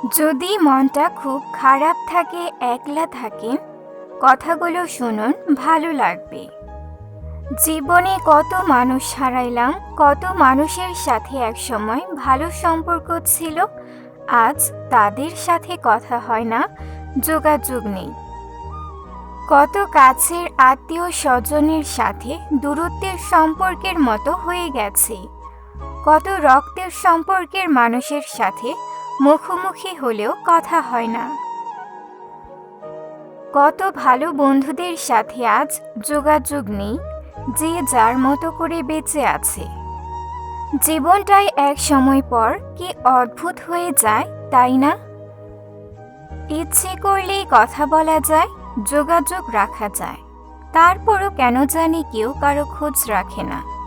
যদি মনটা খুব খারাপ থাকে, একলা থাকেন, কথাগুলো শুনুন, ভালো লাগবে। জীবনে কত মানুষ হারাইলাম, কত মানুষের সাথে একসময় ভালো সম্পর্ক ছিল, আজ তাদের সাথে কথা হয় না, যোগাযোগ নেই। কত কাছের আত্মীয় স্বজনের সাথে দূরত্বের সম্পর্কের মতো হয়ে গেছে। কত রক্তের সম্পর্কের মানুষের সাথে মুখোমুখি হলেও কথা হয় না। কত ভালো বন্ধুদের সাথে আজ যোগাযোগ নেই, যে যার মতো করে বেঁচে আছে। জীবনটাই এক সময় পর কি অদ্ভুত হয়ে যায়, তাই না? ইচ্ছে করলেই কথা বলা যায়, যোগাযোগ রাখা যায়, তারপরও কেন জানি কেউ কারো খোঁজ রাখে না।